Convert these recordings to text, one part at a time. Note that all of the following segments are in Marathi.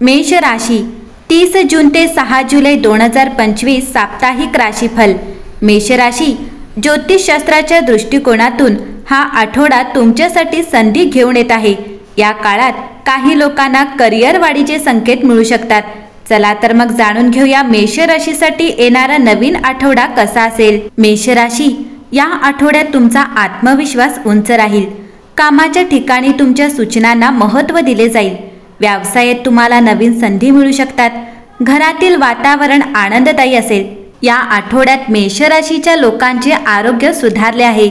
मेष राशी 30 जून ते 6 जुलै 2025 साप्ताहिक राशीफल। मेष राशी, ज्योतिषशास्त्राच्या दृष्टिकोनातून हा आठवडा तुमच्यासाठी संधी घेऊन येत आहे। या काळात काही लोकांना करिअर वाढीचे संकेत मिळू शकतात। चला तर मग जाणून घेऊया मेष राशीसाठी येणारा नवीन आठवडा कसा असेल। मेष राशी, या आठवड्यात तुमचा आत्मविश्वास उंच राहील। कामाच्या ठिकाणी तुमच्या सूचनांना महत्त्व दिले जाईल। व्यवसायात तुम्हाला नवीन संधी मिळू शकतात। घरातील वातावरण आनंददायी असेल। या आठवड्यात मेष राशीच्या लोकांचे आरोग्य सुधारले आहे।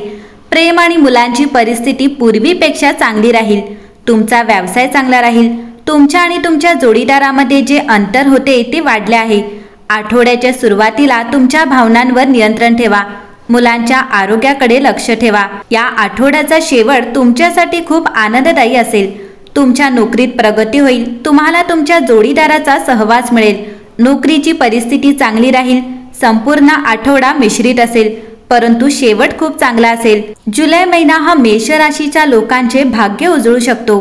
प्रेम आणि मुलांची परिस्थिती पूर्वीपेक्षा चांगली राहील। तुमचा व्यवसाय चांगला राहील। तुमच्या आणि तुमच्या जोडीदारामध्ये जे अंतर होते ते वाढले आहे। आठवड्याच्या सुरुवातीला तुमच्या भावनांवर नियंत्रण ठेवा। मुलांच्या आरोग्याकडे लक्ष ठेवा। या आठवड्याचा शेवट तुमच्यासाठी खूप आनंददायी असेल। तुमच्या नोकरीत प्रगती होईल। तुम्हाला तुमच्या जोडीदाराचा सहवास मिळेल। नोकरीची परिस्थिती चांगली राहील। संपूर्ण आठवडा मिश्रित असेल, परंतु शेवट खूप चांगला असेल। जुलै महिना हा मेष राशीच्या लोकांचे भाग्य उजळू शकतो।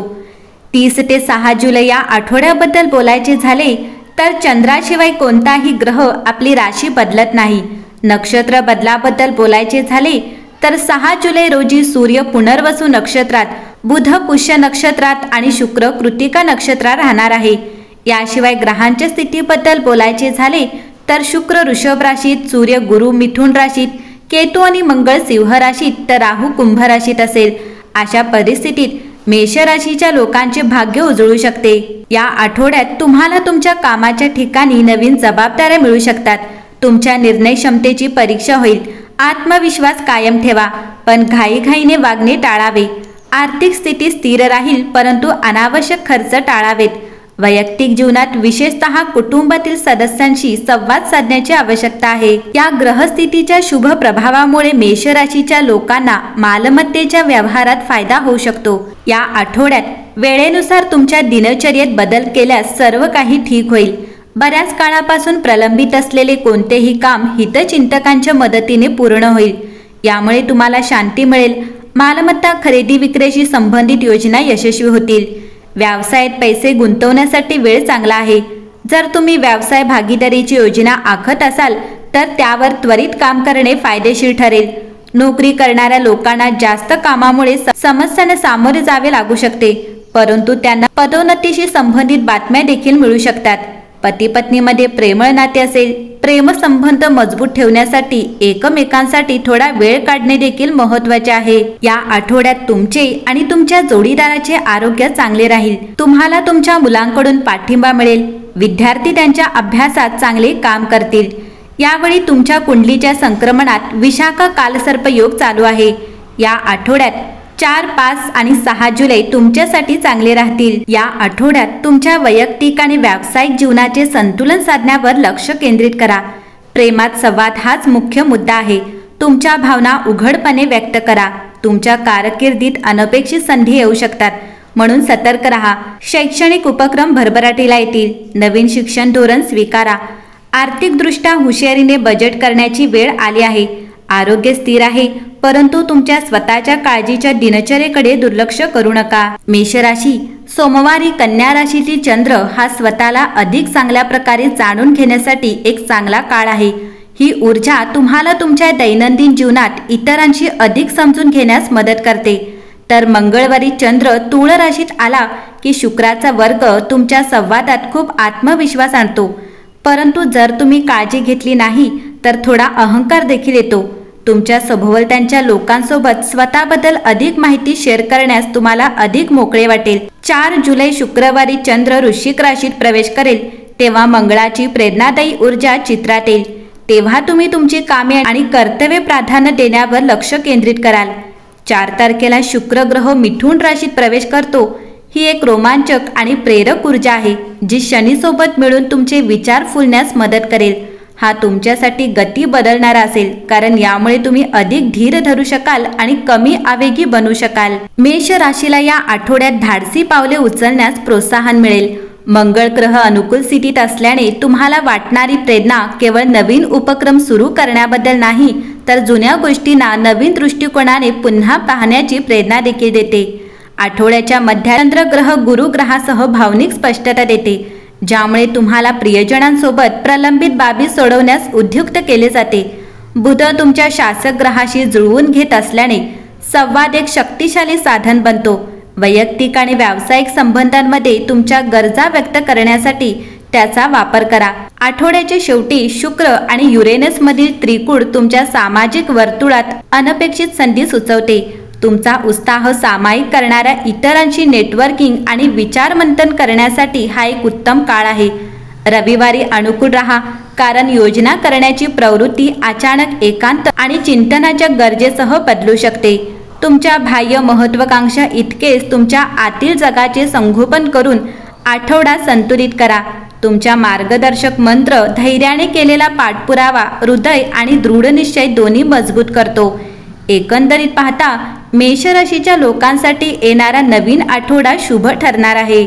30 ते 6 जुलै या आठवड्याबद्दल बोलायचे झाले तर चंद्राशिवाय कोणताही ग्रह आपली राशी बदलत नाही। नक्षत्र बदलाबद्दल बोलायचे झाले तर 6 जुलै रोजी सूर्य पुनर्वसू नक्षत्रात, बुध पुष्य नक्षत्रात आणि शुक्र कृतिका नक्षत्रात राहणार आहे। याशिवाय ग्रहांच्या स्थितीबद्दल बोलायचे झाले तर शुक्र वृषभ राशीत, सूर्य गुरु मिथुन राशीत, केतू आणि मंगळ सिंह राशीत तर राहू कुंभ राशीत असेल। अशा परिस्थितीत मेष राशीच्या लोकांचे भाग्य उजळू शकते। या आठवड्यात तुम्हाला तुमच्या कामाच्या ठिकाणी नवीन जबाबदाऱ्या मिळू शकतात। तुमच्या निर्णय क्षमतेची परीक्षा होईल। आत्मविश्वास कायम ठेवा, पण घाईघाईने वागणे टाळावे। आर्थिक स्थिती स्थिर राहील, परंतु अनावश्यक खर्च टाळावेत। वैयक्तिक जीवनात विशेषतः कुटुंबातील सदस्यांशी संवाद साधण्याची आवश्यकता आहे। या ग्रहस्थितीच्या शुभ प्रभावामुळे मेष राशीच्या लोकांना मालमत्तेच्या व्यवहारात फायदा होऊ शकतो। या आठवड्यात वेळेनुसार तुमच्या दिनचर्येत बदल केल्यास सर्व काही ठीक होईल। बऱ्याच काळापासून प्रलंबित असलेले कोणतेही काम हितचिंतकांच्या मदतीने पूर्ण होईल। यामुळे तुम्हाला शांती मिळेल। मालमत्ता खरेदी विक्रीशी संबंधित योजना यशस्वी होतील। व्यवसायात पैसे गुंतवण्यासाठी वेळ चांगला आहे। जर तुम्ही व्यवसाय भागीदारीची योजना आखत असाल तर त्यावर त्वरित काम करणे फायदेशीर ठरेल। नोकरी करणाऱ्या लोकांना जास्त कामामुळे समस्यांना सामोरे जावे लागू शकते, परंतु त्यांना पदोन्नतीशी संबंधित बातम्या देखील मिळू शकतात। पती पत्नीमध्ये प्रेमळ नाते असेल। प्रेमसंबंध मजबूत ठेवण्यासाठी एकमेकांसाठी थोडा वेळ काढणे देखील महत्त्वाचे आहे। या आठवड्यात तुमचे आणि तुमच्या जोडीदाराचे आरोग्य चांगले राहील। तुम्हाला तुमच्या मुलांकडून पाठिंबा मिळेल। विद्यार्थी त्यांच्या अभ्यासात चांगले काम करतील। यावेळी तुमच्या कुंडलीच्या संक्रमणात विशाखा कालसर्प योग चालू आहे। या आठवड्यात 4, 5 आणि 6 जुलै तुमच्यासाठी चांगले राहतील। या आठवड्यात तुमच्या वैयक्तिक आणि व्यावसायिक जीवनाचे संतुलन साधण्यावर लक्ष केंद्रित करा। प्रेमात संवाद हाच मुख्य मुद्दा आहे। तुमच्या भावना उघडपणे व्यक्त करा। तुमच्या कारकिर्दीत अनपेक्षित संधी येऊ शकतात, म्हणून सतर्क रहा। शैक्षणिक उपक्रम भरभराटीला येतील। नवीन शिक्षण धोरण स्वीकारा। आर्थिकदृष्ट्या हुशारीने बजेट करण्याची वेळ आली आहे। आरोग्य स्थिर आहे, परंतु तुमच्या स्वतःच्या काळजीच्या दिनचर्येकडे दुर्लक्ष करू नका। मेष राशी, सोमवारी कन्या राशीतील चंद्र हा स्वतःला अधिक चांगल्या प्रकारे जाणून घेण्यासाठी एक चांगला काळ आहे। ही ऊर्जा तुम्हाला तुमच्या दैनंदिन जीवनात इतरांशी अधिक समजून घेण्यास मदत करते। तर मंगळवारी चंद्र तुळ राशीत आला की शुक्राचा वर्ग तुमच्या संवादात खूप आत्मविश्वास आणतो, परंतु जर तुम्ही काळजी घेतली नाही तर थोडा अहंकार देखील येतो। तुमच्या सभोवतालच्या लोकांसोबत स्वतःबद्दल अधिक माहिती शेअर करण्यास तुम्हाला अधिक मोकळे वाटेल। 4 जुलै शुक्रवारी चंद्र वृश्चिक राशीत प्रवेश करेल, तेव्हा मंगळाची प्रेरणादायी ऊर्जा चित्रात येईल। तेव्हा तुम्ही तुमची कामे आणि कर्तव्य प्राधान्य देण्यावर लक्ष केंद्रित कराल। 4 तारखेला शुक्र ग्रह मिथुन राशीत प्रवेश करतो। ही एक रोमांचक आणि प्रेरक ऊर्जा आहे, जी शनीसोबत मिळून तुमचे विचार फुलण्यास मदत करेल। हा तुमच्यासाठी गती बदलणारा असेल, कारण यामुळे तुम्ही अधिक धीर धरू शकाल आणि कमी आवेगी बनू शकाल। मेष राशीला या आठवड्यात धाडसी पावले उचलण्यास प्रोत्साहन मिळेल। मंगळ ग्रह अनुकूल स्थितीत असल्याने तुम्हाला वाटणारी प्रेरणा केवळ नवीन उपक्रम सुरू करण्याबद्दल नाही, तर जुन्या गोष्टींना नवीन दृष्टिकोनाने पुन्हा पाहण्याची प्रेरणा देखील देते। आठवड्याच्या मध्यात चंद्र ग्रह गुरु ग्रहासह भावनिक स्पष्टता देते, ज्यामुळे तुम्हाला प्रियजनांसोबत प्रलंबित बाबी सोडवण्यास उद्युक्त केले जाते। बुध तुमच्या शासक ग्रहाशी जुळवून घेत असल्याने संवाद एक शक्तिशाली साधन बनतो। वैयक्तिक आणि व्यावसायिक संबंधांमध्ये तुमच्या गरजा व्यक्त करण्यासाठी त्याचा वापर करा। आठवड्याच्या शेवटी शुक्र आणि युरेनस मधील त्रिकूट तुमच्या सामाजिक वर्तुळात अनपेक्षित संधी सुचवते। तुमचा उत्साह सामायिक करणाऱ्या इतरांशी नेटवर्किंग आणि विचारमंथन करण्यासाठी हा एक उत्तम काळ आहे। रविवारी अनुकूल राहा, कारण योजना करण्याची प्रवृत्ती अचानक एकांत आणि चिंतनाच्या गरजेसह बदलू शकते। तुमच्या बाह्य महत्त्वाकांक्षा इतकेच तुमच्या आतील जगाचे संगोपन करून आठवडा संतुलित करा। तुमच्या मार्गदर्शक मंत्र धैर्याने केलेला पाठपुरावा हृदय आणि दृढ निश्चय दोन्ही मजबूत करतो। एकंदरीत पाहता मेष राशीच्या लोकांसाठी येणारा नवीन आठवडा शुभ ठरणार आहे।